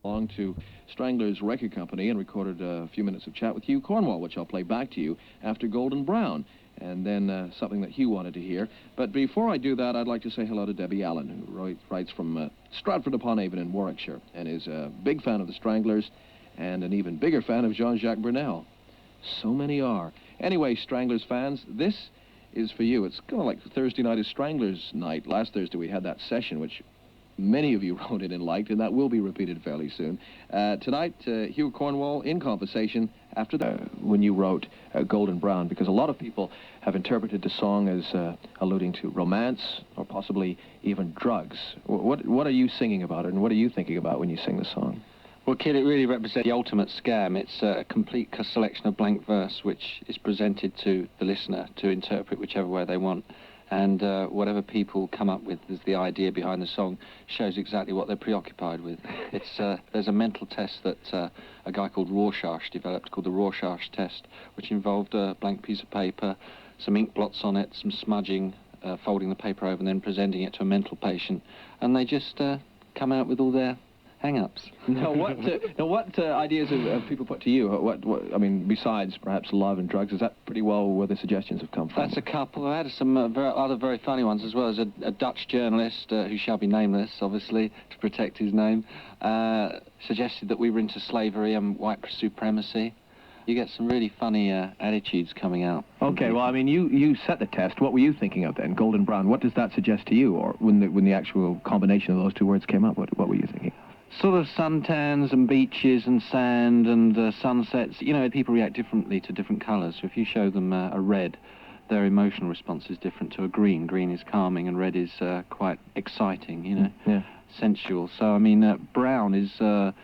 Along to Stranglers Record Company and recorded a few minutes of chat with Hugh Cornwell, which I'll play back to you after Golden Brown, and then something that Hugh wanted to hear. But before I do that, I'd like to say hello to Debbie Allen, who writes from Stratford-upon-Avon in Warwickshire, and is a big fan of the Stranglers, and an even bigger fan of Jean-Jacques Brunel. So many are. Anyway, Stranglers fans, this is for you. It's kind of like Thursday night is Stranglers night. Last Thursday we had that session, which many of you wrote in and liked, and that will be repeated fairly soon. Tonight, Hugh Cornwell in conversation after when you wrote Golden Brown, because a lot of people have interpreted the song as alluding to romance or possibly even drugs. What are you singing about it, and what are you thinking about when you sing the song? Well, Kid, it really represents the ultimate scam. It's a complete selection of blank verse which is presented to the listener to interpret whichever way they want. And whatever people come up with as the idea behind the song shows exactly what they're preoccupied with. It's there's a mental test that a guy called Rorschach developed called the Rorschach test, which involved a blank piece of paper, some ink blots on it, some smudging, folding the paper over and then presenting it to a mental patient. And they just come out with all their hang-ups. Now, what ideas have people put to you? I mean, besides perhaps love and drugs, is that pretty well where the suggestions have come from? That's a couple. I had some other very funny ones, as well as a Dutch journalist, who shall be nameless, obviously, to protect his name, suggested that we were into slavery and white supremacy. You get some really funny attitudes coming out. Okay, well, I mean, you set the test. What were you thinking of then, Golden Brown? What does that suggest to you? Or when the actual combination of those two words came up, what were you thinking? Sort of suntans and beaches and sand and sunsets. You know, people react differently to different colours. So if you show them a red, their emotional response is different to a green. Green is calming and red is quite exciting, you know, yeah. Sensual. So, I mean, brown is a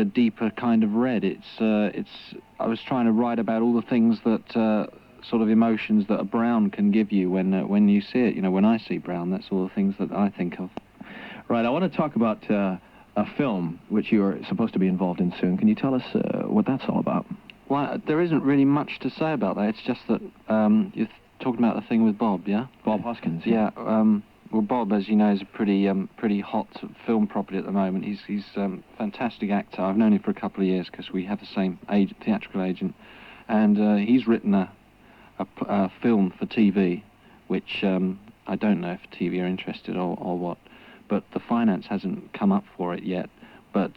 deeper kind of red. I was trying to write about all the things that, sort of emotions that a brown can give you when you see it. You know, when I see brown, that's all the things that I think of. Right, I want to talk about a film which you're supposed to be involved in soon. Can you tell us what that's all about? Well, there isn't really much to say about that. It's just that you're talking about the thing with Bob, yeah? Bob Hoskins. Yeah. Well, Bob, as you know, is a pretty hot film property at the moment. He's a fantastic actor. I've known him for a couple of years because we have the same theatrical agent, and he's written a film for TV, which I don't know if TV are interested or what. But the finance hasn't come up for it yet. But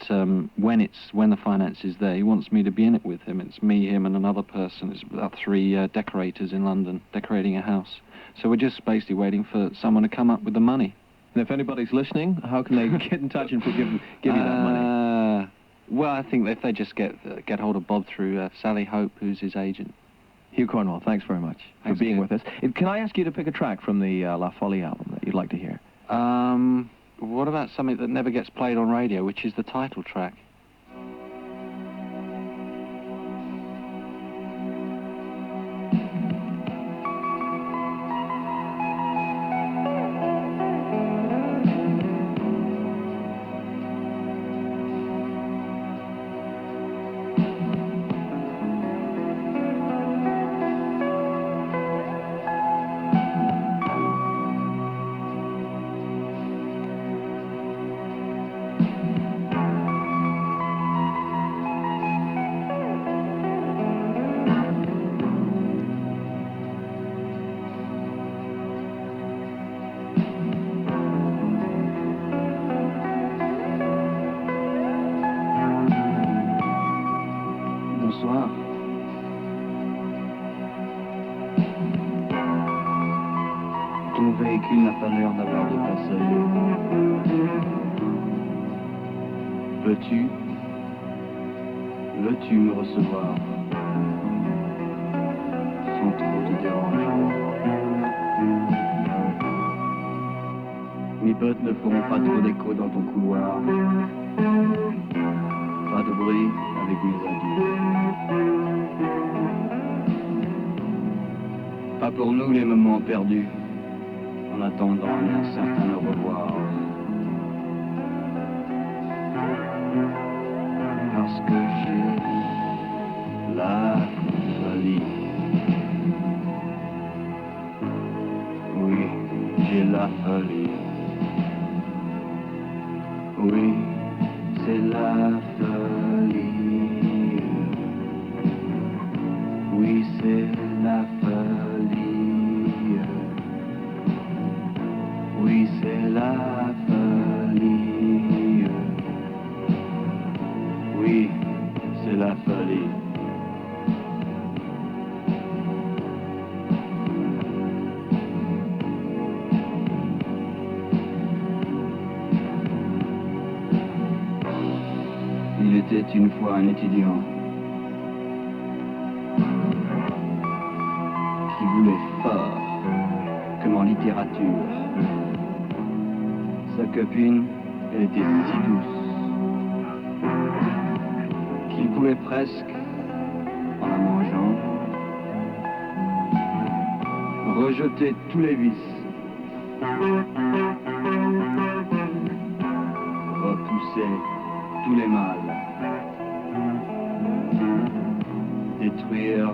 when the finance is there, he wants me to be in it with him. It's me, him, and another person. It's about 3 decorators in London decorating a house. So we're just basically waiting for someone to come up with the money. And if anybody's listening, how can they get in touch and give you that money? Well, I think if they just get hold of Bob through Sally Hope, who's his agent. Hugh Cornwell, thanks very much for being with us. Can I ask you to pick a track from the La Folie album that you'd like to hear? What about something that never gets played on radio, which is the title track? Bonsoir. Ton véhicule n'a pas l'air d'avoir de passagers. Veux-tu me recevoir sans trop te déranger? Mes bottes ne feront pas trop d'écho dans ton couloir. Pas de bruit avec mes adieux. Pas pour nous les moments perdus, en attendant un certain au revoir. Parce que j'ai la folie. Oui, j'ai la folie. Oui, c'est la folie. Oui, c'est la folie. Oui, c'est la folie. Oui, c'est la folie. Il était une fois un étudiant qui voulait fort, comme en littérature. Sa copine, elle était si douce qu'il pouvait presque, en la mangeant, rejeter tous les vices, repousser tous les mâles, détruire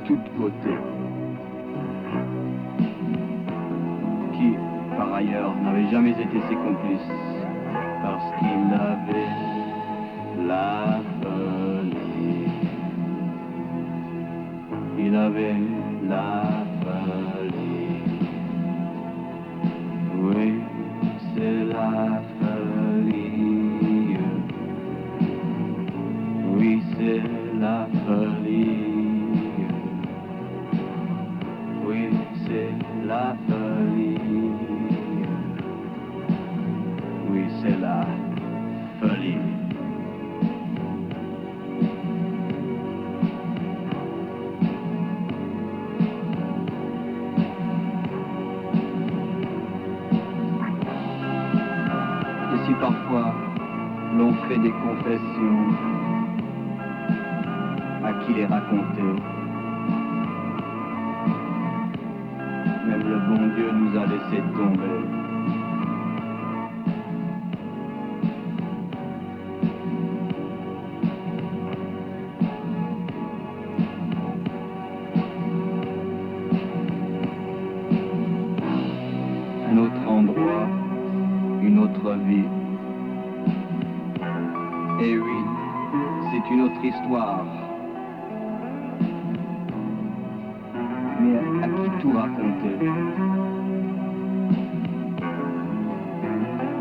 toute beauté, qui, par ailleurs, n'avait jamais été ses complices, parce qu'il avait la folie. Il avait la folie. Oui, c'est la folie. Oui, c'est la folie. Oui, c'est la folie. Oui, c'est la folie. Et si parfois l'on fait des confessions, à qui les raconter? Même le bon Dieu nous a laissé tomber. Un autre endroit, une autre vie. Et oui, c'est une autre histoire. Mais à qui tout raconter?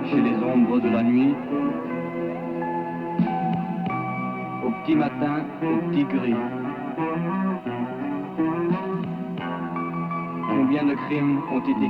Chez les ombres de la nuit, au petit matin, au petit gris. Combien de crimes ont été